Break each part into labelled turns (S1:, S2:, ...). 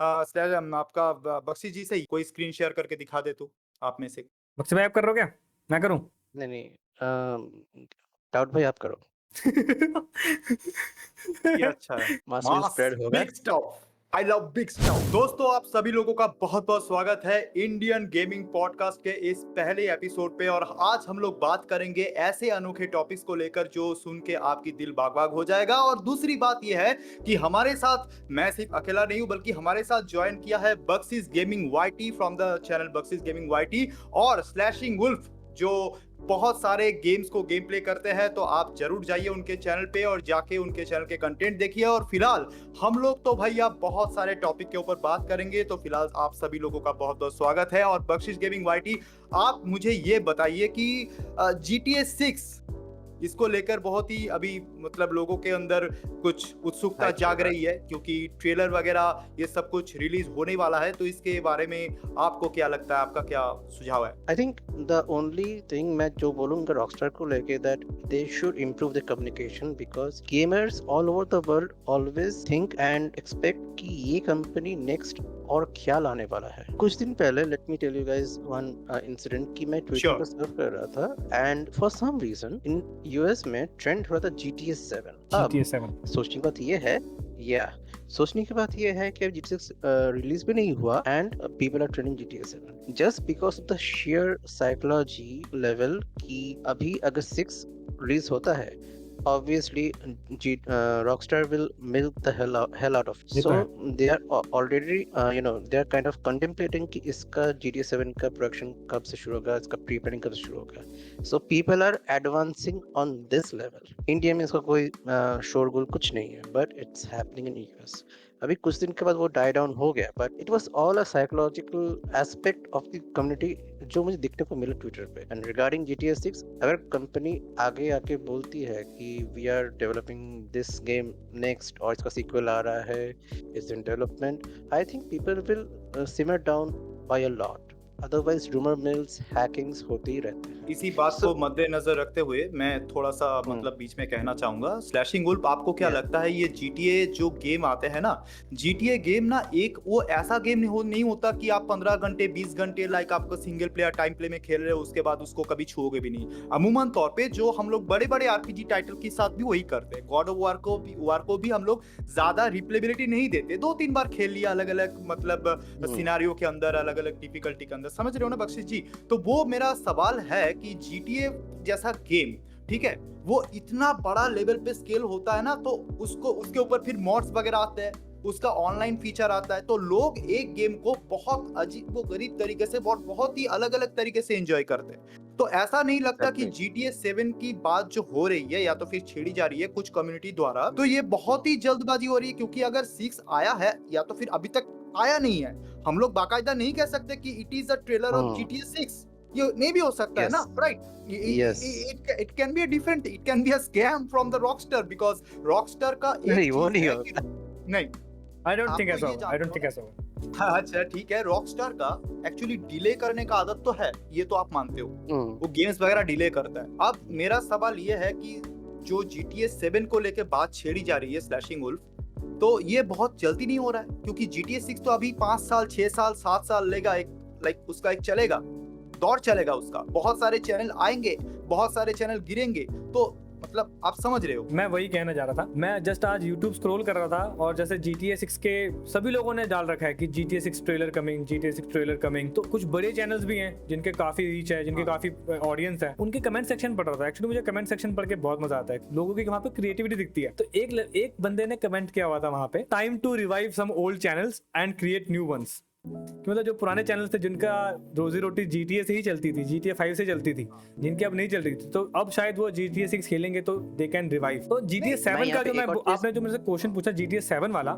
S1: आपका बख्शी जी से ही कोई स्क्रीन शेयर करके दिखा दे तो आप में से।
S2: बक्से भाई आप कर रहे हो क्या? मैं करूं?
S3: नहीं नहीं डाउट भाई आप करो।
S1: ये अच्छा है।
S3: मास
S1: मास
S3: स्प्रेड होगा।
S1: Big stuff. I love big stuff. दोस्तों, आप सभी लोगों का बहुत बहुत स्वागत है इंडियन गेमिंग पॉडकास्ट के इस पहले एपिसोड पे। और आज हम लोग बात करेंगे ऐसे अनोखे टॉपिक्स को लेकर जो सुन के आपकी दिल बाग बाग हो जाएगा। और दूसरी बात यह है कि हमारे साथ मैं सिर्फ अकेला नहीं हूं, बल्कि हमारे साथ ज्वाइन किया है Bakhshish gaming YT from the channel Bakhshish gaming YT और स्लैशिंग वुल्फ, जो बहुत सारे गेम्स को गेम प्ले करते हैं। तो आप जरूर जाइए उनके चैनल पे और जाके उनके चैनल के कंटेंट देखिए। और फिलहाल हम लोग तो भैया बहुत सारे टॉपिक के ऊपर बात करेंगे। तो फिलहाल आप सभी लोगों का बहुत बहुत स्वागत है। और बख्शिश गेमिंग वाईटी, आप मुझे ये बताइए कि GTA 6 इसको लेकर बहुत ही अभी मतलब लोगों के अंदर कुछ उत्सुकता
S3: Hype
S1: जाग
S3: चल रहा
S1: रही है, क्योंकि ट्रेलर वगैरह ये सब कुछ रिलीज होने वाला है। तो इसके बारे में आपको क्या लगता है, आपका क्या सुझाव है?
S3: I think the only thing मैं जो बोलूंगा रॉकस्टार को लेके that they should improve the communication because gamers all over the world always think and expect कि ये कंपनी नेक्स्ट और क्या लाने वाला है। कुछ दिन पहले let me tell you guys one incident कि मैं ट्विटर
S1: Sure.
S3: पर सर्फ कर रहा था and for some reason in US में ट्रेंड हो रहा था GTA 7।
S2: GTA 7
S3: सोचने की बात ये है या सोचने की बात ये है कि अब GTA 6 रिलीज भी नहीं हुआ and people are trending GTA 7 just because of the share psychology level कि अभी अगर 6 रिलीज होता है obviously Rockstar will milk the hell out of it.
S2: ये तो
S3: So
S2: है।
S3: they are already they are kind of contemplating कि इसका GTA 7 का प्रोडक्शन कब से शुरू होगा, इसका प्री प्लानिंग कब से शुरू होगा। So people are advancing on this level. India में इसका कोई शोरगुल कुछ नहीं है but it's happening in US. अभी कुछ दिन के बाद वो डाई डाउन हो गया but it was all a psychological aspect of the community जो मुझे देखने को मिला ट्विटर पे। एंड रिगार्डिंग GTA 6 अगर कंपनी आगे आके बोलती है कि we are developing this game next और इसका सीक्वल आ रहा है, it's in development, I think people will simmer down by a lot. Otherwise rumour mills hackings होते ही रहते हैं।
S1: इसी बात को मद्देनजर रखते हुए मैं थोड़ा सा मतलब बीच में कहना चाहूंगा, स्लैशिंग वुल्फ, आपको क्या लगता है ये GTA जो गेम आते हैं ना, GTA गेम ना एक वो ऐसा गेम नहीं होता कि आप 15 घंटे 20 घंटे लाइक आपको सिंगल प्लेयर टाइम प्ले में खेल रहे हो, उसके बाद उसको कभी छूओगे भी नहीं। अमूमन तौर पे जो हम लोग बड़े बड़े RPG टाइटल के साथ भी वही करते हैं। गॉड ऑफ वार को भी हम लोग ज्यादा रिप्लेबिलिटी नहीं देते, 2-3 बार खेल लिया अलग अलग मतलब सिनेरियो के अंदर, अलग अलग डिफिकल्टी के अंदर, समझ रहे हो ना बख्शिश जी? तो वो मेरा सवाल है कि GTA जैसा गेम, ठीक है, वो इतना बड़ा लेवल पे स्केल होता है ना, तो उसको उसके ऊपर फिर मॉड्स वगैरह आते हैं, उसका ऑनलाइन फीचर आता है, तो लोग एक गेम को बहुत अजीब वो गरीब तरीके से बहुत ही अलग अलग तरीके से एंजॉय करते हैं। तो ऐसा नहीं लगता कि GTA 7 की बात जो हो रही है या तो फिर छेड़ी जा रही है कुछ कम्युनिटी द्वारा, तो ये बहुत ही जल्दबाजी हो रही है? क्योंकि अगर 6 आया है या तो फिर अभी तक आया नहीं है, हम लोग बाकायदा नहीं कह सकते कि it is a trailer of GTA 6। ये नहीं भी हो सकता है ना, right? It can be a different, it can be a scam from the Rockstar because Rockstar का एक
S3: नहीं वो
S1: चीज
S3: नहीं
S1: है कि
S3: होता।
S1: नहीं,
S2: आई डोंट थिंक
S1: आपको
S2: ऐसा
S1: ये
S2: होगा। आई डोंट थिंक ऐसा होगा।
S1: हाँ, अच्छा ठीक है, रॉकस्टार का एक्चुअली डिले करने का आदत तो है, ये तो आप मानते हो, वो गेम्स वगैरह डिले करता है। अब मेरा सवाल ये है कि जो GTA 7 को लेके बात छेड़ी जा रही है स्लैशिंग वुल्फ, तो ये बहुत जल्दी नहीं हो रहा है? क्योंकि GTA 6 तो अभी 5 साल 6 साल 7 साल लेगा, एक लाइक उसका एक चलेगा, दौर चलेगा उसका, बहुत सारे चैनल आएंगे, बहुत सारे चैनल गिरेंगे, तो मतलब आप समझ रहे हो।
S2: मैं वही कहना चाह रहा था। मैं जस्ट आज YouTube स्क्रॉल कर रहा था और जैसे GTA 6 के सभी लोगों ने डाल रखा है कि GTA 6 trailer coming, GTA 6 trailer coming. तो कुछ बड़े चैनल्स भी हैं जिनके काफी रीच है, जिनके काफी ऑडियंस है, उनके कमेंट सेक्शन पढ़ रहा था। एक्चुअली मुझे कमेंट सेक्शन पढ़ के बहुत मजा आता है, लोगों की वहाँ पे क्रिएटिविटी दिखती है। तो एक बंदे ने कमेंट किया हुआ था वहाँ पे, time to revive some old channels and create new ones. मतलब जो पुराने चैनल्स थे जिनका रोजी रोटी GTA से ही चलती थी, GTA 5 से चलती थी, जिनकी अब नहीं चल रही थी, तो अब शायद वो GTA 6 खेलेंगे तो दे कैन रिवाइव। तो GTA 7 का जो आपने जो मेरे से क्वेश्चन पूछा GTA 7 वाला,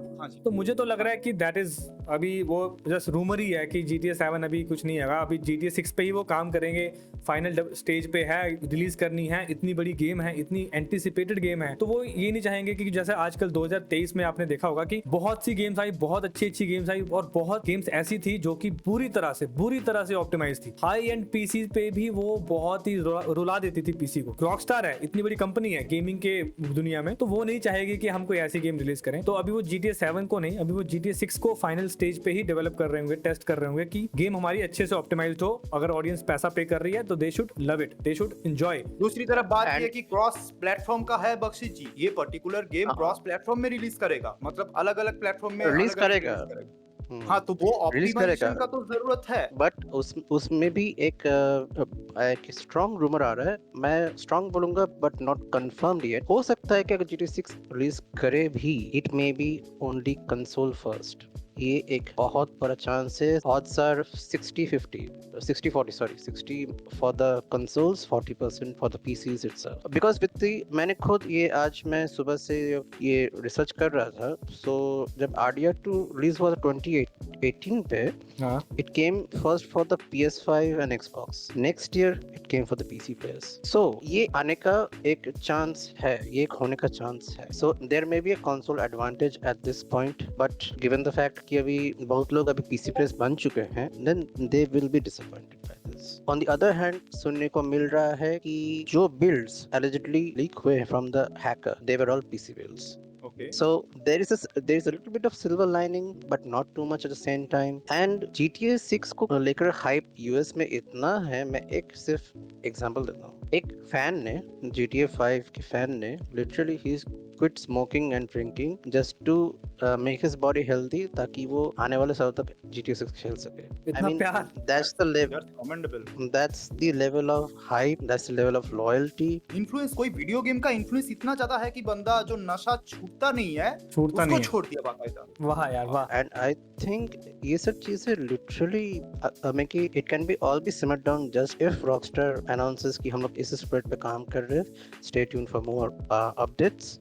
S2: तो मुझे तो लग रहा है कि दैट इज अभी वो जस्ट रूमर ही है कि GTA 7 अभी कुछ नहीं है। अभी GTA 6 पे ही वो काम करेंगे, फाइनल स्टेज पे है, रिलीज करनी है, इतनी बड़ी गेम है, इतनी एंटिसिपेटेड गेम है, तो वो ये नहीं चाहेंगे कि जैसे आजकल 2023 में आपने देखा होगा कि बहुत सी गेम्स आई, बहुत अच्छी गेम्स आई, और बहुत गेम्स ऐसी थी जो कि बुरी तरह से ऑप्टिमाइज थी। हाई एंड पीसी पे भी वो बहुत ही रुला देती थी पीसी को। रॉकस्टार है, इतनी बड़ी कंपनी है गेमिंग के दुनिया में, तो वो नहीं चाहेगी कि हम कोई ऐसी गेम रिलीज करें। तो अभी वो GTA 7 को नहीं, अभी वो GTA 6 को फाइनल स्टेज पे ही डेवलप कर रहे होंगे, टेस्ट कर रहे होंगे कि गेम हमारी अच्छे से ऑप्टिमाइज्ड हो। अगर ऑडियंस पैसा पे कर रही है तो they should love it, they should enjoy.
S1: दूसरी तरफ बात ये
S3: And-
S1: है कि क्रॉस प्लेटफॉर्म का है बख्शिश जी, ये पर्टिकुलर गेम
S3: हाँ।
S1: क्रॉस प्लेटफॉर्म में रिलीज करेगा, मतलब अलग अलग प्लेटफॉर्म में
S3: रिलीज
S1: अलग-अलग
S3: करेगा।
S1: release करेगा। हाँ, तो वो
S3: रिलीज
S1: ऑप्टिमाइजेशन
S3: करेगा,
S1: का तो जरूरत है।
S3: बट उसमें भी एक स्ट्रॉन्ग रूमर आ रहा है। मैं स्ट्रॉन्ग बोलूंगा बट नॉट कंफर्म्ड येट। हो सकता है कि अगर GTA 6 रिलीज करे भी, it may be only console first. ये एक बहुत बड़ा चांस है। odds are 60-40 sorry 60 for the consoles, 40% for the PCs itself, because with the मैंने खुद ये आज मैं सुबह से ये रिसर्च कर रहा था। सो जब RDR2 रिलीज हुआ था 2018 पे,
S2: हाँ,
S3: it came first for the PS5 and Xbox. Next year it came for the PC players. So ये आने का एक चांस है, ये एक होने का चांस है। So there may be a console advantage at this point, but given the fact कि अभी बहुत लोग अभी PC players बन चुके हैं, then they will be disappointed by this. On the other hand, सुनने को मिल रहा है कि जो builds allegedly leak हुए from the hacker, they were all PC builds.
S1: Okay,
S3: So there is a little bit of silver lining, but not too much at the same time. And GTA 6 को लेकर hype US में इतना है, मैं एक सिर्फ example देता हूँ। एक फैन ने, GTA 5 के फैन ने, literally he's quit smoking and drinking just to make his body healthy, ताकि वो आने वाले सालों तक GTA 6 खेल सके।
S2: इतना प्यार।
S3: that's the level,
S1: that's commendable.
S3: that's the level of hype, that's the level of loyalty.
S1: Influence, कोई वीडियो गेम का इन्फ्लुएंस इतना ज्यादा है कि बंदा जो नशा छूटता नहीं है
S2: छूटता
S1: उसको
S2: नहीं है।
S1: छोड़ दिया बाकायदा।
S2: वाह यार वाह।
S3: And I think ये सब चीजें literally it can be all be simmered down just if Rockstar announces कि हम लोग इस स्प्रेड पे काम कर रहे हैं, stay tuned for more updates।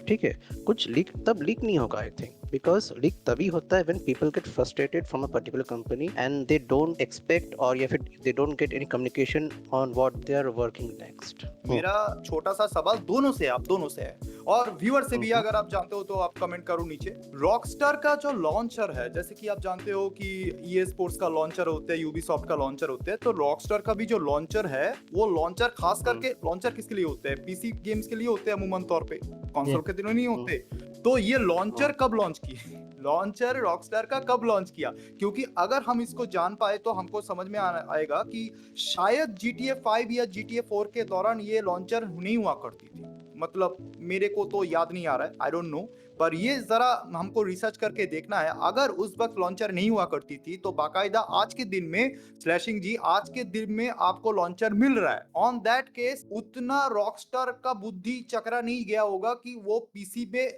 S3: ठीक है, कुछ लीक तब लीक नहीं होगा आई थिंक, बिकॉज लीक तभी होता है when people get frustrated from a particular company and they don't expect or या फिर they don't get any communication on what they are working next।
S1: मेरा छोटा सा सवाल दोनों से, आप दोनों से है और व्यूअर से भी, अगर आप जानते हो तो आप कमेंट करो नीचे। रॉकस्टार का जो लॉन्चर है, जैसे कि आप जानते हो कि EA स्पोर्ट्स का लॉन्चर होते हैं, यूबीसॉफ्ट का लॉन्चर होते हैं, तो रॉकस्टार का भी जो लॉन्चर है, वो लॉन्चर खास करके लॉन्चर किसके लिए होते हैं? पीसी गेम्स के लिए होते हैं अमूमन तौर पे, कंसोल के दिनों नहीं होते। तो ये लॉन्चर कब लॉन्च किए? लॉन्चर रॉकस्टार का कब लॉन्च किया? क्योंकि अगर हम इसको जान पाए तो हमको समझ में आएगा कि शायद GTA 5 या GTA 4 के दौरान ये लॉन्चर नहीं हुआ करती थी। मतलब मेरे को तो याद नहीं आ रहा है, आई डोंट नो, पर ये जरा हमको रिसर्च करके देखना है। अगर उस वक्त लॉन्चर नहीं हुआ करती थी तो बाकायदा आज के दिन में, स्लैशिंग जी, आज के दिन में आपको लॉन्चर मिल रहा है, ऑन दैट केस उतना रॉकस्टार का बुद्धि चकरा नहीं गया होगा कि वो पीसी पे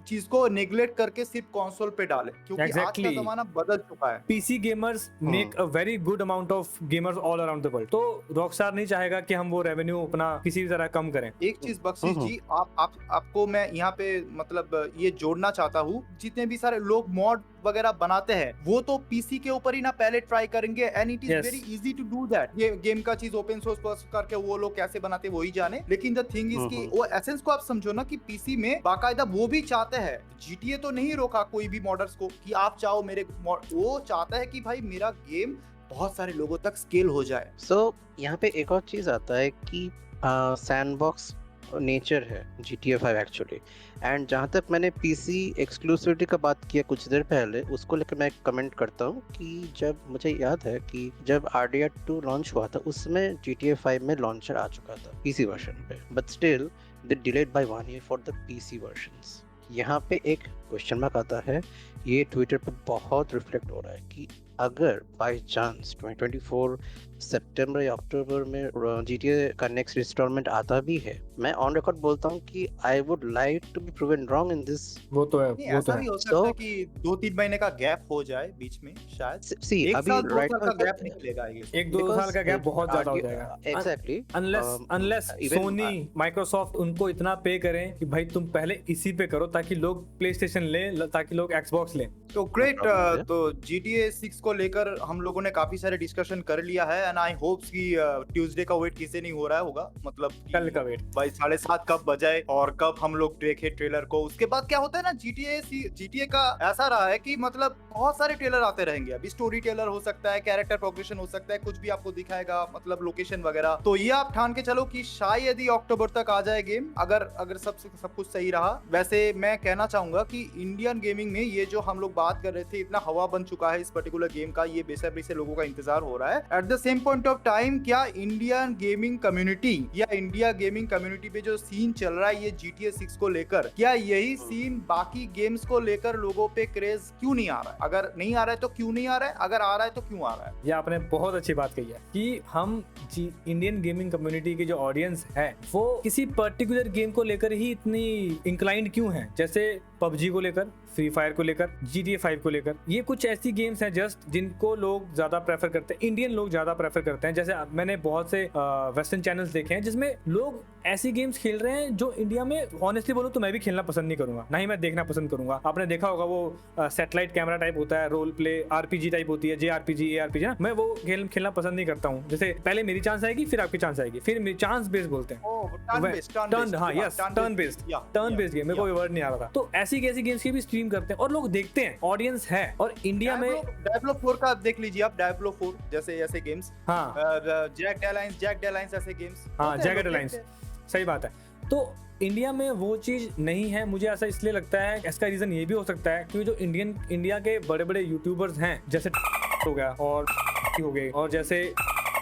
S1: चीज को नेग्लेक्ट करके सिर्फ कंसोल पे डाले, क्योंकि आज
S2: Exactly.
S1: का जमाना बदल चुका है।
S2: PC gamers make a very good amount of gamers all around the world, तो रॉकस्टार नहीं चाहेगा कि हम वो रेवेन्यू अपना किसी भी तरह कम करें।
S1: एक चीज बख्शिश जी, आपको मैं यहाँ पे मतलब ये जोड़ना चाहता हूँ, जितने भी सारे लोग मॉड वगैरह बनाते हैं वो तो पीसी के ऊपर ही ना पहले ट्राई करेंगे, and it is
S2: Yes.
S1: Very easy to do that. ये गेम का चीज ओपन सोर्स पर करके वो लोग कैसे बनाते हैं वही जाने, लेकिन द थिंग इज कि वो एसेंस को आप समझो ना कि पीसी में बाकायदा वो भी चाहते हैं। GTA तो नहीं रोका कोई भी मॉडर्स को कि आप चाहो मेरे वो चाहता है कि भाई मेरा गेम बहुत सारे लोगों तक स्केल हो जाए।
S3: सो यहाँ पे एक और चीज आता है कि सैंडबॉक्स नेचर है GTA 5 एक्चुअली। एंड जहाँ तक मैंने PC एक्सक्लूसिविटी का बात किया कुछ देर पहले, उसको लेकर मैं कमेंट करता हूँ कि जब मुझे याद है कि जब RDR2 लॉन्च हुआ था उसमें GTA 5 में लॉन्चर आ चुका था PC वर्जन पे, but still they delayed by 1 year for the PC versions. यहाँ पे एक क्वेश्चन मार्क आता है, ये ट्विटर पे बहुत रिफ्लेक्ट हो रहा है कि अगर बाय चांस 2024 सितंबर या अक्टूबर में GTA का नेक्स्ट इंस्टॉलमेंट आता भी है, मैं ऑन रिकॉर्ड बोलता हूँ कि I would like to be proven wrong in this.
S2: वो तो है,
S1: नहीं,
S2: वो
S1: ऐसा
S2: तो
S1: भी
S2: है।
S1: हो सकता है कि 2-3 महीने का गैप हो जाए बीच में, शायद
S3: सी
S1: एक
S3: अभी
S1: साल 2
S3: राइट
S1: साल का गैप निकलेगा ये।
S2: 1-2 साल का गैप बहुत ज्यादा हो जाएगा।
S3: एग्जैक्टली,
S2: अनलेस सोनी, माइक्रोसॉफ्ट उनको इतना पे करें कि भाई तुम पहले इसी पे करो ताकि लोग प्ले स्टेशन लें, ताकि लोग एक्सबॉक्स लें।
S1: तो ग्रेट,
S3: problem है।
S1: तो GTA 6 को लेकर हम लोगों ने काफी सारे डिस्कशन कर लिया है एंड आई होप्स कि ट्यूसडे का वेट किसे नहीं हो रहा होगा, मतलब
S2: कल का वेट
S1: भाई 7:30 कब बजाए और कब हम लोग देखे ट्रेलर को। उसके बाद क्या होता है ना, जीटीए का ऐसा रहा है कि मतलब बहुत सारे ट्रेलर आते रहेंगे। अभी स्टोरी ट्रेलर हो सकता है, कैरेक्टर प्रोग्रेशन हो सकता है, कुछ भी आपको दिखाएगा, मतलब लोकेशन वगैरह। तो ये आप ठान के चलो कि शायद ही अक्टूबर तक आ जाए गेम, अगर सब कुछ सही रहा। वैसे मैं कहना चाहूंगा कि इंडियन गेमिंग में ये जो हम लोग बात कर रहे थे, इतना हवा बन चुका है इस पर्टिकुलर गेम का, ये बेसब्री से लोगों का इंतजार हो रहा है। At the same point of time क्या इंडियन गेमिंग कम्युनिटी या इंडिया गेमिंग कम्युनिटी पे जो सीन चल रहा है ये GTA 6 को लेकर, क्या यही सीन बाकी गेम्स को लेकर लोगों पे क्रेज क्यों नहीं आ रहा है? अगर नहीं आ रहा है तो क्यों नहीं आ रहा है, अगर आ रहा है तो क्यों आ रहा है?
S2: ये आपने बहुत अच्छी बात कही है कि हम इंडियन गेमिंग कम्युनिटी की जो ऑडियंस है वो किसी पर्टिकुलर गेम को लेकर ही इतनी इंक्लाइंड क्यों है। जैसे PUBG को लेकर, फ्री फायर को लेकर, GTA 5 को लेकर, ये कुछ ऐसी गेम्स हैं जस्ट जिनको लोग ज्यादा प्रेफर करते हैं, इंडियन लोग ज्यादा प्रेफर करते हैं। जैसे मैंने बहुत से वेस्टर्न चैनल्स देखे हैं जिसमें लोग ऐसी गेम्स खेल रहे हैं जो इंडिया में ऑनेस्टली बोलूं तो मैं भी खेलना पसंद नहीं करूंगा, ना ही मैं देखना पसंद करूंगा। आपने देखा होगा वो सैटेलाइट कैमरा टाइप होता है, रोल प्ले RPG टाइप होती है, JRPG ARPG ना, मैं वो खेलना पसंद नहीं करता हूँ। जैसे पहले मेरी चांस आएगी, फिर आपकी चांस आएगी, फिर मेरी चांस बेस्ड बोलते हैं, टर्न बेस्ड गेम, मेरे को वर्ड नहीं आ रहा था। तो ऐसी गेम्स की भी स्ट्रीम करते हैं और लोग देखते हैं, ऑडियंस है। और इंडिया में
S1: Diablo 4 का देख लीजिए आप, Diablo 4 जैसे ऐसे गेम्स,
S2: हाँ,
S1: जैक्ड अलायंस ऐसे गेम्स,
S2: हाँ, जैक्ड अलायंस, सही बात है। तो इंडिया में वो चीज नहीं है, मुझे ऐसा इसलिए लगता है। इसका रीजन ये भी हो सकता है क्योंकि जो इंडिया के बड़े बड़े यूट्यूबर्स हैं, जैसे हो गया और हो गए और जैसे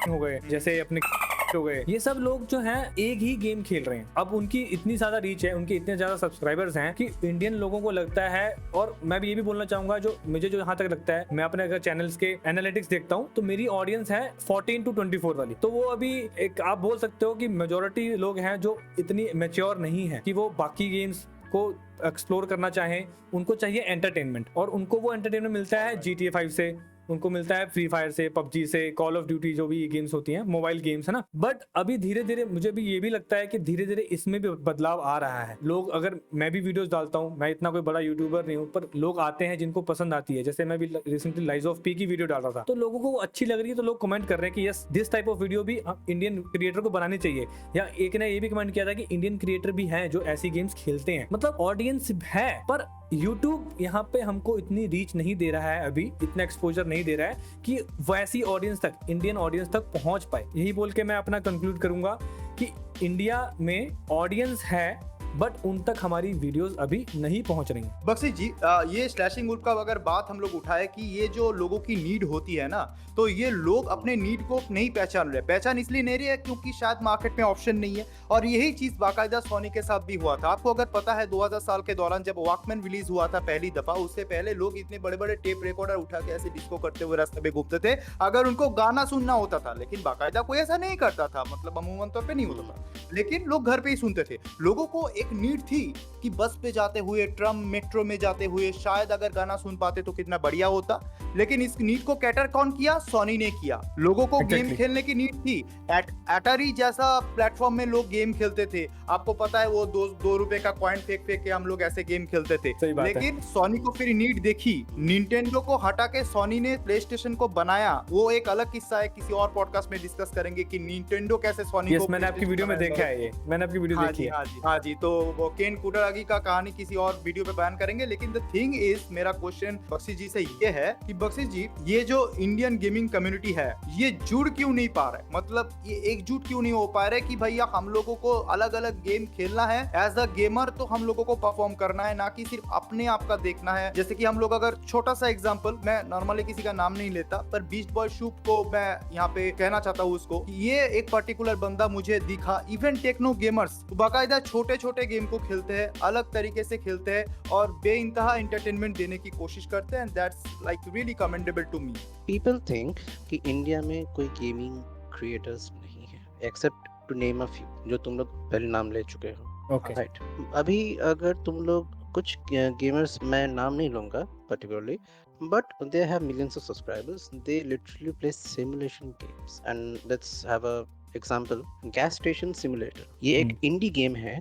S2: हो गए, जैसे अपने हो गए, ये सब लोग जो हैं एक ही गेम खेल रहे हैं। अब उनकी इतनी ज्यादा रीच है, उनके इतने ज्यादा सब्सक्राइबर्स हैं कि इंडियन लोगों को लगता है, और मैं भी ये भी बोलना चाहूंगा, जो मुझे जो यहाँ तक लगता है, मैं अपने अगर चैनल्स के एनालिटिक्स देखता हूँ तो मेरी ऑडियंस है 14 to 24 वाली। तो वो अभी एक आप बोल सकते हो कि मेजोरिटी लोग हैं जो इतनी मैच्योर नहीं है कि वो बाकी गेम्स को एक्सप्लोर करना चाहें। उनको चाहिए एंटरटेनमेंट, और उनको वो एंटरटेनमेंट मिलता है GTA 5 से, उनको मिलता है फ्री फायर से, PUBG से, कॉल ऑफ ड्यूटी, जो भी ये गेम्स होती हैं, मोबाइल गेम्स है ना। बट अभी धीरे धीरे मुझे भी ये भी लगता है कि धीरे धीरे इसमें भी बदलाव आ रहा है। लोग, अगर मैं भी वीडियोस डालता हूँ, मैं इतना कोई बड़ा यूट्यूबर नहीं हूँ, पर लोग आते हैं जिनको पसंद आती है। जैसे मैं भी रिसेंटली लाइज ऑफ पी की वीडियो डाल रहा था, तो लोगों को वो अच्छी लग रही है, तो लोग कमेंट कर रहे हैं कि yes, this type of video भी इंडियन क्रिएटर को बनानी चाहिए। या एक ने ये भी कमेंट किया था कि इंडियन क्रिएटर भी हैं जो ऐसी गेम्स खेलते हैं। मतलब ऑडियंस है, पर YouTube यहाँ पे हमको इतनी रीच नहीं दे रहा है, अभी इतना एक्सपोजर नहीं दे रहा है कि वैसी ऑडियंस तक, इंडियन ऑडियंस तक पहुंच पाए। यही बोल के मैं अपना कंक्लूड करूंगा कि इंडिया में ऑडियंस है, बट उन तक हमारी वीडियोस अभी नहीं पहुंच रही हैं।
S1: बख्शी जी, ये स्लैशिंग वुल्फ का अगर बात हम लोग उठाए कि ये जो लोगों की नीड होती है ना, तो ये लोग अपने नीड को नहीं पहचान रहे। पहचान इसलिए नहीं रही है क्योंकि शायद मार्केट में ऑप्शन नहीं है, और यही चीज बाकायदा सोनी के साथ भी हुआ था। आपको अगर पता है 2000 साल के दौरान जब वॉकमैन रिलीज हुआ था पहली दफा, उससे पहले लोग इतने बड़े बड़े टेप रिकॉर्डर उठा के ऐसे डिस्को करते हुए रास्ते पे घूमते थे अगर उनको गाना सुनना होता था। लेकिन बाकायदा कोई ऐसा नहीं करता था, मतलब अमूमन तौर पे नहीं होता था, लेकिन लोग घर पे ही सुनते थे। लोगों को एक नीड थी कि बस पे जाते हुए, ट्रम मेट्रो में जाते हुए शायद अगर गाना सुन पाते तो कितना बढ़िया होता। लेकिन इस नीड को कैटर कौन किया? सोनी ने किया। लोगों को गेम खेलने की नीड थी। एटरी जैसा प्लेटफॉर्म में लोग गेम खेलते थे, आपको पता है वो 2 रुपए का कॉइन फेंक के हम लोग ऐसे गेम खेलते थे। लेकिन सोनी को फिर नीड देखी, निंटेंडो को हटा के सोनी ने प्लेस्टेशन को बनाया। वो एक अलग किस्सा है, किसी और पॉडकास्ट में डिस्कस करेंगे कि निंटेंडो कैसे सोनी को।
S2: मैंने आपकी वीडियो में देखा है, ये मैंने आपकी वीडियो देखी है।
S1: हाँ जी, तो वो केन कुटारागी का कहानी किसी और वीडियो पे बयान करेंगे। लेकिन द थिंग इज, मेरा क्वेश्चन बख्शी जी से ये है कि बख्शी जी, ये जो इंडियन गेमिंग कम्युनिटी है ये जुड़ क्यों नहीं पा रहा है? मतलब ये एकजुट क्यों नहीं हो पा रहा है कि भैया हम लोगों को अलग अलग गेम खेलना है, एज अ गेमर तो हम लोगों को परफॉर्म करना है, ना कि सिर्फ अपने आप का देखना है। जैसे कि हम लोग, अगर छोटा सा एग्जांपल, मैं नॉर्मली किसी का नाम नहीं लेता, पर बीस्ट बॉय शूप को मैं यहाँ पे कहना चाहता हूँ उसको, ये एक पर्टिकुलर बंदा मुझे दिखा। इवन टेक्नो गेमर्स बाकायदा छोटे छोटे गेम को खेलते हैं, अलग तरीके से खेलते हैं और बेइंतहा एंटरटेनमेंट देने की कोशिश करते हैं। That's like really commendable to me.
S3: People think कि इंडिया में कोई गेमिंग क्रिएटर्स नहीं है, except to name a few, जो तुम लोग पहले नाम ले चुके हो।
S2: Okay,
S3: right. अभी अगर तुम लोग कुछ गेमर्स, मैं नाम नहीं लूंगा particularly, but they have millions of subscribers. They literally play simulation games, and let's have a example, gas station simulator. ये एक indie game है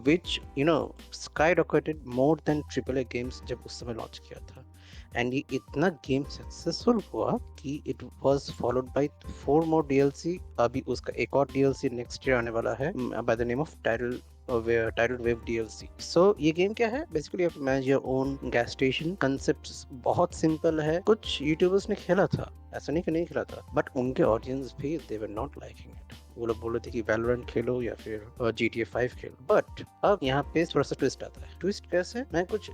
S3: which skyrocketed more than AAA games जब उस समय launch किया था, एंड ये इतना गेम सक्सेसफुल हुआ कि it was followed by 4 more DLC. अभी उसका एक और डीएलसी नेक्स्ट ईयर आने वाला है by the name of Tidal Wave DLC. So ये गेम क्या है, बेसिकली आप manage your own gas station. Concept बहुत सिंपल है। कुछ यूट्यूबर्स ने खेला था, ऐसा नहीं कि नहीं खेला था, बट उनके ऑडियंस भी दे वर नॉट लाइकिंग इट। वो लोग बोल रहे थे कि वैलोरेंट खेलो या फिर GTA 5 खेलो। बट अब यहाँ पे थोड़ा सा ट्विस्ट आता है। ट्विस्ट कैसे? मैं कुछ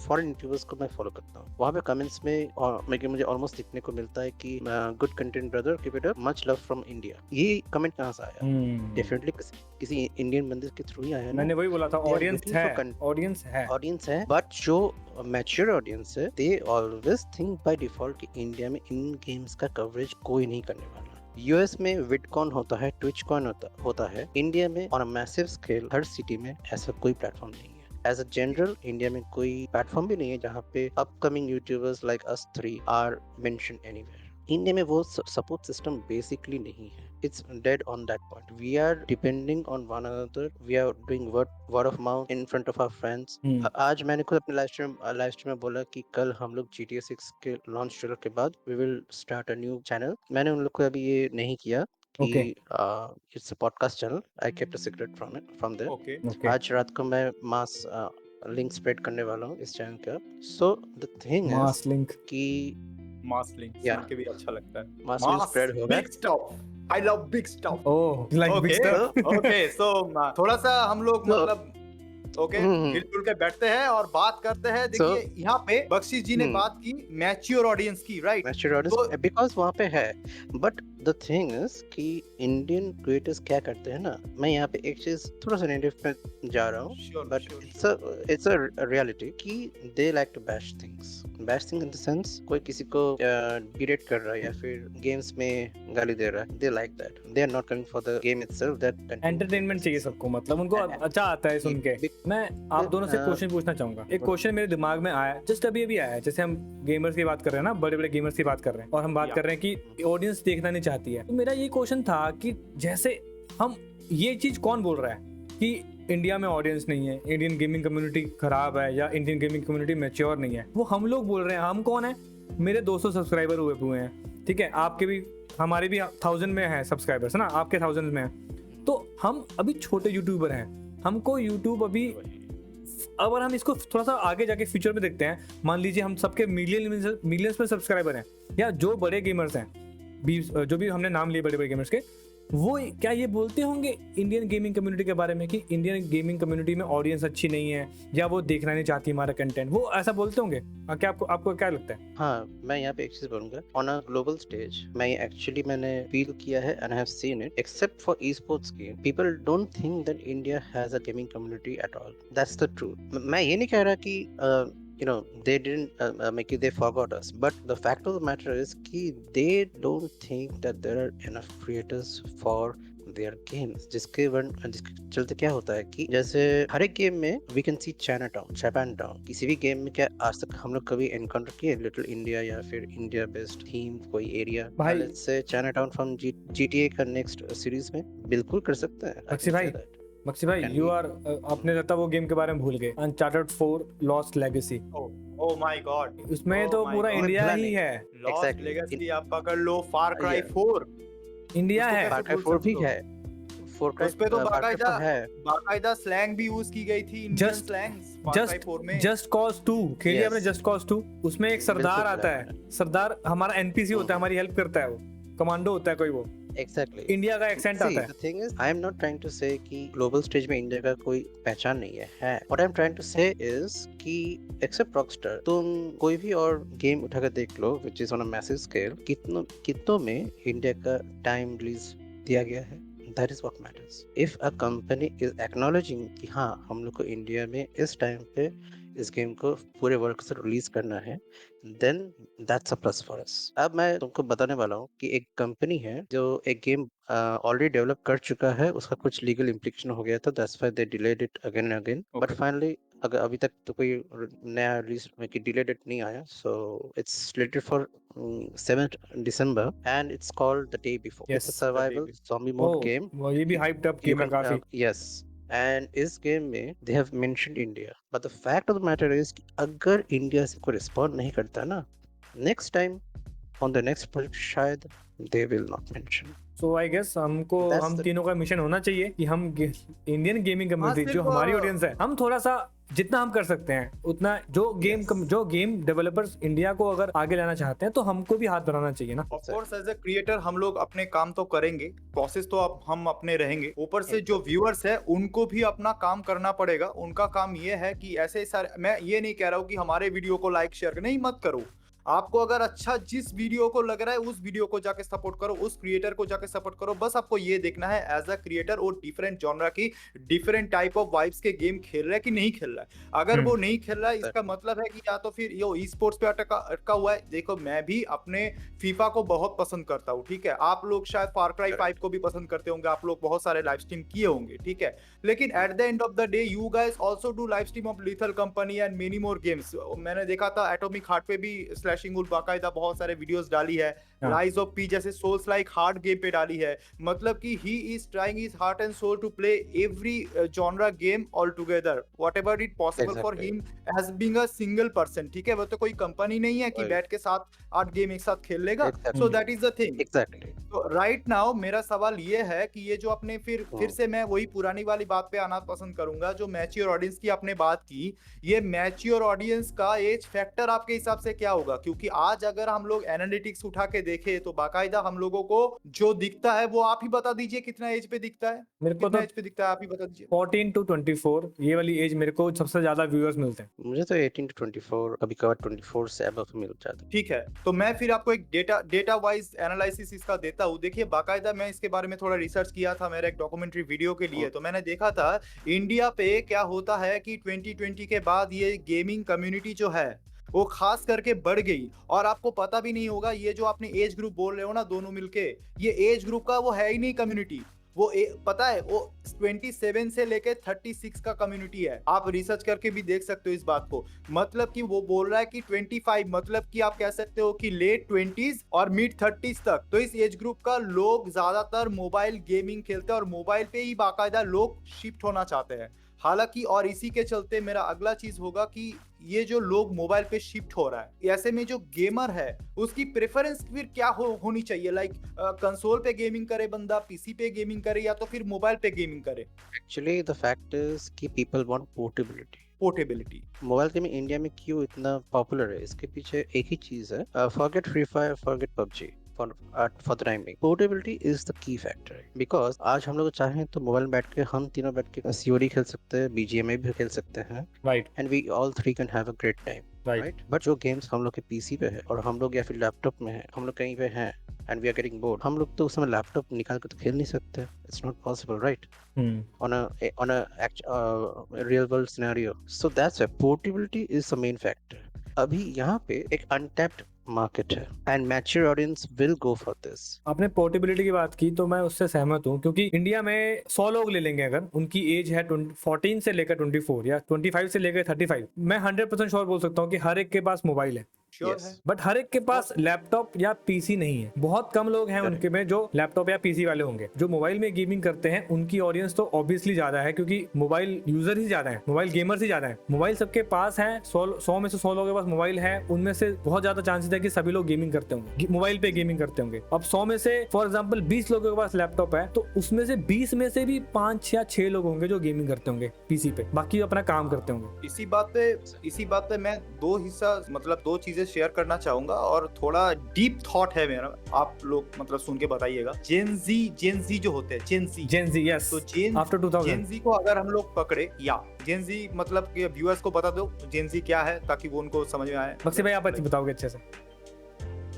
S3: फॉरेन यूट्यूबर्स को मैं फॉलो करता हूँ, वहाँ पे कमेंट्स में मुझे ऑलमोस्ट दिखने को मिलता है कि good content brother, keep it up, much love from India. ये कमेंट कहाँ से आया? डेफिनेटली किसी इंडियन बंदे के थ्रू ही आया ना।
S2: मैंने वही बोला था,
S3: They are
S2: audience
S3: looking for
S2: है, ऑडियंस है।
S3: ऑडियंस है, बट जो मैच्योर ऑडियंस है they always think by default कि इंडिया में इन गेम्स का कवरेज कोई नहीं करने वाला। यूएस में विडकॉन होता है, ट्विचकॉन होता है। इंडिया में on a massive scale her city में ऐसा कोई प्लेटफॉर्म नहीं है। एज अ जनरल इंडिया में कोई प्लेटफॉर्म भी नहीं है जहाँ पे upcoming YouTubers like us three are mention anywhere. India में वो सपोर्ट सिस्टम बेसिकली नहीं है। It's dead on that point. We are depending on one another. We are doing word of mouth in front of our friends. आज मैंने खुद अपने live stream में बोला कि कल हम लोग GTA 6 के लॉन्च ट्रेलर के बाद we will start a new channel. मैंने उन लोग को अभी ये नहीं किया कि it's a podcast channel. I kept a secret from there.
S1: Okay
S3: आज रात को मैं मास लिंक स्प्रेड करने वाला हूँ इस चैनल का। So the thing
S2: mass
S3: is
S2: link,
S3: कि
S1: मास लिंक
S3: Yeah.
S1: सुन के भी अच्छा लगता है।
S3: मास लिंक स्प्रेड होगा।
S1: Big stuff, I love big stuff.
S2: Oh like big
S1: okay
S2: stuff.
S1: Okay, so थोड़ा सा हम लोग
S3: So-
S1: मतलब ओके
S3: हम्म।
S1: मिलजुल के बैठते हैं और बात करते हैं। देखिए यहाँ पे बख्शी जी ने बात की मैच्योर ऑडियंस की, राइट?
S3: मैच्योर ऑडियंस बिकॉज वहाँ पे है। बट द थिंग इज कि इंडियन क्रिएटर्स क्या करते हैं ना, मैं यहाँ पे एक चीज थोड़ा सा नेगेटिव पे जा रहा हूँ, बट इट्स अ रियलिटी कि they like to bash things in the sense कोई किसी को डिरेट कर रहा है या फिर गेम्स में गाली दे रहा है। They like that, they are not coming for the game itself. That
S2: entertainment चाहिए सबको, मतलब उनको अच्छा आता है सुन के। मैं आप दोनों से क्वेश्चन पूछना चाहूंगा। एक क्वेश्चन मेरे दिमाग में आया, जस्ट अभी आया है। जैसे हम गेमर्स की बात कर रहे हैं ना, बड़े बड़े गेमर्स की बात कर रहे हैं, और हम बात कर रहे हैं कि ऑडियंस देखना नहीं चाहती है। तो मेरा ये क्वेश्चन था कि जैसे हम, ये चीज कौन बोल रहा है कि इंडिया में ऑडियंस नहीं है, इंडियन गेमिंग कम्युनिटी खराब है या इंडियन गेमिंग कम्युनिटी मैच्योर नहीं है? वो हम लोग बोल रहे हैं। हम कौन है? मेरे 200 सब्सक्राइबर हुए हैं, ठीक है, आपके भी, हमारे भी 1000 में है सब्सक्राइबर्स, है ना, आपके 1000 में है। तो हम अभी छोटे यूट्यूबर हैं, हमको यूट्यूब अभी, अगर हम इसको थोड़ा सा आगे जाके फ्यूचर में देखते हैं, मान लीजिए हम सबके मिलियंस में सब्सक्राइबर हैं, या जो बड़े गेमर्स हैं, जो भी हमने नाम लिए बड़े बड़े गेमर्स के, वो क्या ये बोलते होंगे इंडियन गेमिंग कम्युनिटी के बारे में कि इंडियन गेमिंग कम्युनिटी में ऑडियंस अच्छी नहीं है या वो देखना नहीं चाहती हमारा कंटेंट? वो ऐसा बोलते होंगे क्या? आपको क्या लगता है?
S3: हाँ, मैं यहाँ पे एक चीज बोलूंगा। ऑन अ ग्लोबल स्टेज मैंने फील किया है and I have seen it, except for e sports game, people don't think that India has a gaming community at all. That's the truth. मैं ये नहीं कह रहा कि they didn't make it, they forgot us, but the fact of the matter is कि they don't think that there are enough creators for their games, जिसके चलते क्या होता है कि जैसे हर एक गेम में we can see Japan town. किसी भी गेम में क्या आज तक हम लोग कभी एनकाउंटर किए लिटिल इंडिया या फिर इंडिया बेस्ड थीम कोई area? Let's say China town from GTA का नेक्स्ट सीरीज में बिल्कुल कर सकते हैं।
S2: मक्सी भाई यू आर, आपने लगता वो गेम के बारे में भूल गए, uncharted 4 lost legacy.
S1: Oh my God,
S2: उसमें तो पूरा इंडिया ही है।
S1: लॉस्ट लेगेसी आप पकड़ लो, फार क्राई 4
S2: इंडिया है,
S3: फार क्राई 4 भी है।
S1: उस पे तो बाकायदा स्लैंग भी यूज की गई थी, इंडियन स्लैंग्स फार क्राई 4 में।
S2: जस्ट कॉज 2 खेलिए आपने? जस्ट कॉज 2, उसमें एक सरदार आता है, सरदार हमारा एनपीसी होता है, हमारी हेल्प करता है, वो कमांडो होता है कोई, वो
S3: Exactly.
S2: इंडिया का एक्सेंट आता है।
S3: The thing is, I am not trying to say कि global stage में इंडिया का कोई पहचान नहीं है। What I am trying to say is कि except Rockstar, तुम कोई भी और गेम उठाकर देख लो which is on a massive scale, कितनों में इंडिया का टाइम रिलीज दिया गया है? That is what matters. If a company is acknowledging कि हाँ हम लोग को इंडिया में इस टाइम पे इस गेम को पूरे वर्ल्ड से रिलीज करना है, then that's a plus for us. अब मैं तुमको बताने वाला हूँ कि एक कंपनी है जो एक गेम ऑलरेडी डेवलप कर चुका है, उसका कुछ लीगल इम्प्लिकेशन हो गया था, that's why they delayed it again and again. But finally अगर अभी तक तो कोई नया रिलीज में कि डिले डेट नहीं आया, so it's slated for 7th December and it's called The Day Before. It's a survival zombie mode game.
S2: वो ये भी हाइप्ड अप गेम है काफी।
S3: Yes. एंड इस गेम में they have mentioned India, but the fact of the matter is कि अगर India से कोई रिस्पॉन्ड नहीं करता ना, next time on the next project शायद they will not mention.
S2: So I guess हमको
S3: That's
S2: हम
S3: the-
S2: तीनों का मिशन होना चाहिए कि हम इंडियन गेमिंग कम्युनिटी जो
S1: सिर्फ,
S2: हमारी ऑडियंस है, हम थोड़ा सा जितना हम कर सकते हैं उतना जो गेम डेवलपर्स इंडिया को अगर आगे लाना चाहते हैं तो हमको भी हाथ बढ़ाना चाहिए ना।
S1: Of course as a creator हम लोग अपने काम तो करेंगे, प्रोसेस तो अब हम अपने रहेंगे, ऊपर से जो व्यूअर्स है उनको भी अपना काम करना पड़ेगा। उनका काम ये है कि ऐसे सारे, मैं ये नहीं कह रहा हूँ कि हमारे वीडियो को लाइक शेयर नहीं मत करो, आपको अगर अच्छा जिस वीडियो को लग रहा है उस वीडियो को जाके सपोर्ट करो, उस क्रिएटर को जाके सपोर्ट करो। बस आपको ये देखना है एज अ क्रिएटर वो डिफरेंट जॉनरा की डिफरेंट टाइप ऑफ वाइब्स के गेम खेल रहा है कि नहीं खेल रहा है। अगर वो नहीं खेल रहा है इसका मतलब है कि या तो फिर ये ई स्पोर्ट्स पे अटका हुआ है। देखो मैं भी अपने फीफा को बहुत पसंद करता हूँ, ठीक है, आप लोग शायद फार क्राई 5 को भी पसंद करते होंगे, आप लोग बहुत सारे लाइव स्ट्रीम किए होंगे, ठीक है, लेकिन at the end of the day you guys also do live stream of lethal company and many more games. मैंने देखा था एटॉमिक हार्ट पे भी स्लैशिंग वुल्फ बाकायदा बहुत सारे वीडियोस डाली है, राइज ऑफ पी जैसे सोल्स लाइक हार्ड गेम पे डाली है। मतलब कि he is trying his heart and soul to play every genre game all together whatever it possible for him as being a single person, ठीक है, वो तो कोई कंपनी नहीं है कि बैठ के 7-8 गेम एक साथ खेल लेगा। So that is the thing.
S3: Exactly.
S1: तो राइट नाउ मेरा सवाल ये है कि ये जो अपने फिर से मैं वही पुरानी वाली बात पे आना पसंद करूंगा, जो मैच्योर ऑडियंस की आपने बात की, ये मैच्योर ऑडियंस का एज फैक्टर आपके हिसाब से क्या होगा? क्योंकि आज अगर हम लोग एनालिटिक्स उठा के देखें तो बाकायदा हम लोगों को जो दिखता है वो आप ही बता दीजिए कितना एज पे दिखता है,
S2: मेरे को
S1: कितना
S2: तो
S1: एज पे दिखता है आप ही बता दीजिए।
S2: 14 to 24 ये वाली एज मेरे को सबसे ज्यादा व्यूअर्स मिलते हैं।
S3: मुझे तो 18 to 24, कभी कभार 24 से अबव मिल जाता है।
S1: ठीक है, तो मैं फिर आपको एक डेटा वाइज एनालिसिस इसका देता हूँ। देखिए बाकायदा मैं इसके बारे में थोड़ा रिसर्च किया था मेरे एक डॉक्यूमेंट्री वीडियो के लिए, तो मैंने देखा था इंडिया पे क्या होता है कि 2020 के बाद ये गेमिंग कम्युनिटी जो है वो खास करके बढ़ गई, और आपको पता भी नहीं होगा ये जो आपने एज ग्रुप बोल रहे हो ना दोनों मिलके, ये एज ग्रुप का वो है ही नहीं कम्युनिटी, वो पता है वो 27 से लेके 36 का कम्युनिटी है। आप रिसर्च करके भी देख सकते हो इस बात को। मतलब कि वो बोल रहा है कि 25, मतलब कि आप कह सकते हो कि लेट 20s और मिड 30s तक, तो इस एज ग्रुप का लोग ज्यादातर मोबाइल गेमिंग खेलते हैं और मोबाइल पे ही बाकायदा लोग शिफ्ट होना चाहते हैं। हालांकि और इसी के चलते मेरा अगला चीज होगा कि ये जो लोग मोबाइल पे शिफ्ट हो रहा है, ऐसे में जो गेमर है उसकी प्रेफरेंस फिर क्या होनी चाहिए? लाइक कंसोल पे गेमिंग करे बंदा, पीसी पे गेमिंग करे, या तो फिर मोबाइल पे गेमिंग करे?
S3: एक्चुअली द फैक्ट इज कि people want portability.
S1: Portability
S3: mobile game India में क्यों इतना पॉपुलर है, इसके पीछे एक ही चीज है, forget free fire, forget PUBG, for the time being, portability is the key factor, because आज हम लोग चाहें तो मोबाइल में बैठ के हम तीनों बैठ के सीओडी खेल सकते हैं, बीजीएमआई भी खेल सकते हैं,
S2: right
S3: and we all three can have a great time, right. But जो गेम्स हम लोग के पीसी पे है और हम लोग या फिर लैपटॉप में है, हम लोग कहीं पे हैं and we are getting bored, हम लोग तो उस समय लैपटॉप निकाल के तो खेल नहीं सकते, it's not possible, right, on a real world scenario. So that's why portability is the main factor. अभी यहाँ पे एक untapped market है and mature audience will go for this.
S2: आपने पोर्टेबिलिटी की बात की तो मैं उससे सहमत हूँ, क्योंकि इंडिया में 100 लोग ले लेंगे अगर उनकी एज है 14 से लेकर 24 या 25 से लेकर 35, मैं 100% श्योर बोल सकता हूँ कि हर एक के पास मोबाइल है,
S1: श्योर
S3: Yes.
S1: है।
S2: बट हर एक के पास लैपटॉप या पीसी नहीं है। बहुत कम लोग हैं उनके में जो लैपटॉप या पीसी वाले होंगे। जो मोबाइल में गेमिंग करते हैं उनकी ऑडियंस तो ऑब्वियसली ज्यादा है, क्योंकि मोबाइल यूजर ही ज्यादा है, मोबाइल गेमर्स ही ज्यादा है। मोबाइल सबके पास है, 100 में से 100 लोगों के पास मोबाइल है, उनमें से बहुत ज्यादा चांसेस है कि सभी लोग गेमिंग करते होंगे, मोबाइल पे गेमिंग करते होंगे। अब 100 में से फॉर एग्जाम्पल 20 लोगों के पास लैपटॉप है, तो उसमें से 20 में से भी 5 या 6 लोग होंगे जो गेमिंग करते होंगे पीसी पे, बाकी अपना काम करते होंगे।
S1: इसी बात पे मैं दो चीजें शेयर करना चाहूंगा, और थोड़ा डीप थॉट है मेरा, आप लोग मतलब सुन के बताइएगा। जेन जी जो होते हैं, जेन जी,
S2: यस,
S1: तो
S2: आफ्टर 2000
S1: जेन जी को अगर हम लोग पकड़े, या जेन जी मतलब कि व्यूअर्स को बता दो जेन जी क्या है ताकि वो उनको समझ में आए।
S2: बक्सी भाई आप अच्छी बताओगे अच्छे से।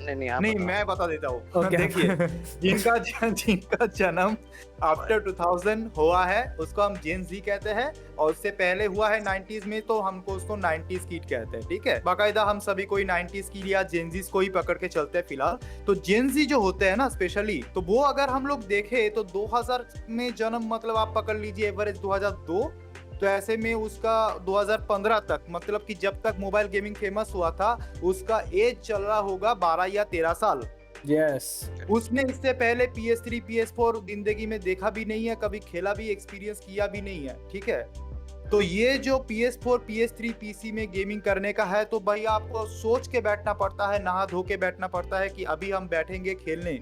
S3: नहीं,
S1: मैं बता देता हूँ।
S2: Okay.
S1: देखिए जिनका जन्म आफ्टर 2000 हुआ है उसको हम जेन जी कहते हैं, और उससे पहले हुआ है 90s में तो हमको उसको 90s किड कहते हैं, ठीक है। बाकायदा हम सभी कोई 90s किड या जेन जी को ही पकड़ के चलते हैं फिलहाल। तो जेन जी जो होते हैं ना स्पेशली, तो वो अगर हम लोग देखे तो 2000 में जन्म, मतलब आप पकड़ लीजिए एवरेज 2002, तो ऐसे में उसका 2015 तक, मतलब कि जब तक मोबाइल गेमिंग फेमस हुआ था, उसका एज चल रहा होगा 12 या 13 साल,
S2: यस
S1: उसने इससे पहले PS3 PS4 जिंदगी में देखा भी नहीं है, कभी खेला भी एक्सपीरियंस किया भी नहीं है, ठीक है। तो ये जो PS4 PS3 PC में गेमिंग करने का है, तो भाई आपको सोच के बैठना पड़ता है, नहा धो के बैठना पड़ता है कि अभी हम बैठेंगे खेलने।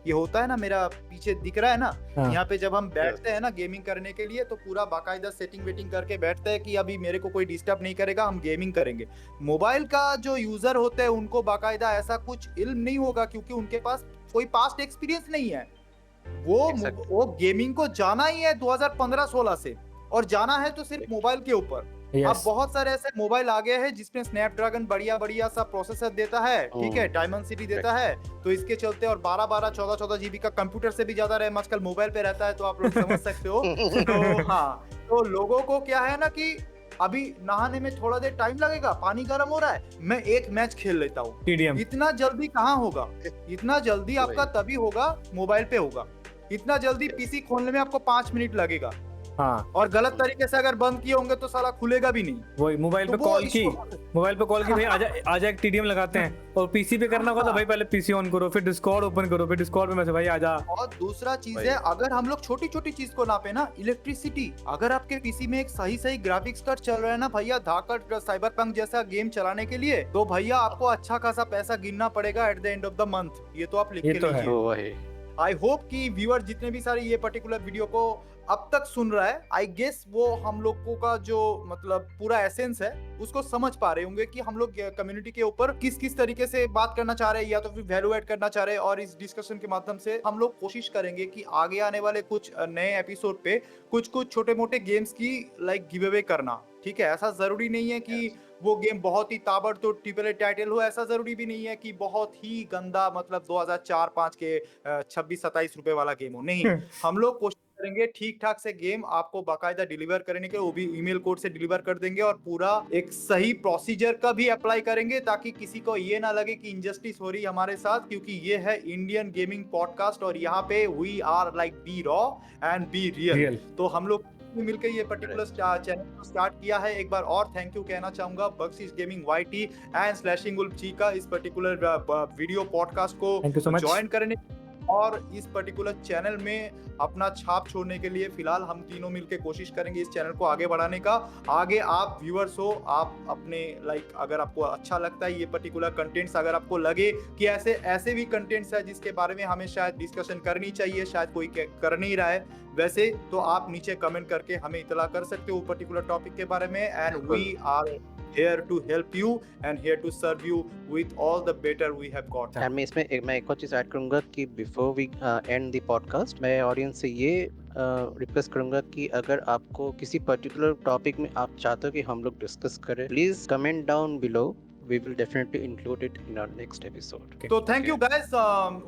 S1: ये होता है ना, मेरा पीछे दिख रहा है ना,
S2: हाँ।
S1: यहाँ पे जब हम बैठते हैं ना गेमिंग करने के लिए, तो पूरा बाकायदा सेटिंग वेटिंग करके बैठते हैं कि अभी मेरे को कोई डिस्टर्ब नहीं करेगा, हम गेमिंग करेंगे। मोबाइल का जो यूजर होते हैं उनको बाकायदा ऐसा कुछ इल्म नहीं होगा, क्योंकि उनके पास कोई पास्ट एक्सपीरियंस नहीं है।
S3: Exactly.
S1: वो गेमिंग को जाना ही है 2015-16 से, और जाना है तो सिर्फ मोबाइल के ऊपर। अब
S2: यस
S1: बहुत सारे ऐसे मोबाइल आ गए हैं जिसमें स्नैपड्रैगन बढ़िया बढ़िया सा प्रोसेसर देता है, ठीक है, डायमेंसिटी देता है, तो इसके चलते, और 12-12 14-14 जीबी का कंप्यूटर से भी ज्यादा रैम आजकल मोबाइल पे रहता है, तो आप लोग समझ सकते हो। तो हाँ, तो लोगों को क्या है ना कि अभी नहाने में थोड़ा देर टाइम लगेगा, पानी गर्म हो रहा है, मैं एक मैच खेल लेता हूँ।
S2: टीडीएम
S1: इतना जल्दी कहाँ होगा, इतना जल्दी आपका तभी होगा मोबाइल पे होगा। इतना जल्दी पीसी खोलने में आपको 5 मिनट लगेगा,
S2: हाँ
S1: और गलत तरीके से अगर बंद किए होंगे तो साला खुलेगा भी नहीं।
S2: वही मोबाइल
S1: तो
S2: पे
S1: वो
S2: कॉल की
S1: issue-
S2: मोबाइल पे कॉल की भाई आजा एक टीडीएम लगाते हैं, और पीसी पे करना होगा तो भाई पहले पीसी ऑन करो, फिर डिस्कॉर्ड ओपन करो, फिर डिस्कॉर्ड पे मैसेज भाई आजा।
S1: और दूसरा चीज
S3: भाई।
S1: है, अगर हम लोग छोटी छोटी चीज को नापे ना, इलेक्ट्रिसिटी, अगर आपके पीसी में एक सही सही ग्राफिक्स कार्ड चल रहा है ना भैया, धाकड़ साइबरपंक जैसा गेम चलाने के लिए, तो भैया आपको अच्छा खासा पैसा गिनना पड़ेगा at the end of the month. ये तो आप लिख
S2: ये
S1: के
S2: तो है।
S1: लीजिए।
S3: वही
S1: आई होप कि व्यूअर जितने भी सारे ये पर्टिकुलर वीडियो को अब तक सुन रहा है, आई गेस वो हम लोगों का जो मतलब पूरा एसेंस है उसको समझ पा रहे होंगे कि हम लोग कम्युनिटी के ऊपर किस किस तरीके से बात करना चाह रहे हैं, या तो फिर वैल्यू ऐड करना चाह रहे हैं। और इस डिस्कशन के माध्यम से हम लोग कोशिश करेंगे कि आगे आने वाले कुछ नए एपिसोड पे कुछ कुछ छोटे मोटे गेम्स की लाइक गिव अवे करना, ठीक है। ऐसा जरूरी नहीं है कि वो गेम बहुत ही ताबड़तोड़ ट्रिपल ए टाइटल हो, ऐसा जरूरी भी नहीं है कि बहुत ही गंदा मतलब 2004-5 के 26-27 रुपए वाला गेम हो, नहीं। हम लोग कोशिश करेंगे ठीक ठाक से गेम आपको बाकायदा डिलीवर करने के, वो भी ईमेल कोड से डिलीवर कर देंगे, और पूरा एक सही प्रोसीजर का भी अप्लाई करेंगे, ताकि किसी को ये ना लगे कि इनजस्टिस हो रही है हमारे साथ, क्योंकि ये है इंडियन गेमिंग पॉडकास्ट, और यहाँ पे we are like be raw and be real. तो हम लोग मिलकर ये पर्टिकुलर चैनल को स्टार्ट किया है। एक बार और थैंक यू कहना चाहूंगा Bakhshish gaming YT and Slashing Wolf ji का, इस particular video podcast
S2: Thank you so
S1: को
S2: much.
S1: ज्वाइन करने और इस पर्टिकुलर चैनल में अपना छाप छोड़ने के लिए। फिलहाल हम तीनों मिलकर कोशिश करेंगे इस चैनल को आगे बढ़ाने का। आगे आप व्यूअर्स हो, आप अपने लाइक अगर आपको अच्छा लगता है ये पर्टिकुलर कंटेंट्स, अगर आपको लगे कि ऐसे भी कंटेंट्स है जिसके बारे में हमें शायद डिस्कशन करनी चाहिए, शायद कोई कर नहीं रहा है वैसे, तो आप नीचे कमेंट करके हमें इतला कर सकते हो पर्टिकुलर टॉपिक के बारे में। And we are here to help you and here to serve you with all the better we have got.
S3: And मैं इसमें एक और चीज ऐड करूंगा कि before we end the podcast, मैं ऑडियंस से ये रिक्वेस्ट करूंगा कि अगर आपको किसी पर्टिकुलर टॉपिक में आप चाहते हो कि हम लोग डिस्कस करें, please comment down below, we will definitely include it in our next episode.
S1: So thank you guys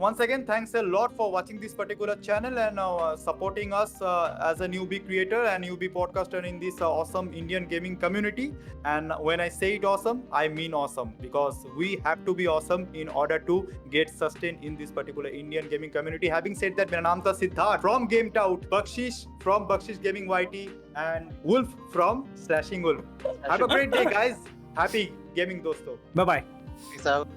S1: once again, thanks a lot for watching this particular channel and supporting us as a newbie creator and newbie podcaster in this awesome Indian gaming community. And when I say it awesome, I mean awesome, because we have to be awesome in order to get sustained in this particular Indian gaming community. Having said that, मेरा नाम था Siddharth from Gamed Out, Bakshish from Bakshish Gaming YT and Wolf from Slashing Wolf. Have a great day guys. Happy gaming दोस्तों.
S2: Bye bye.
S3: Peace out.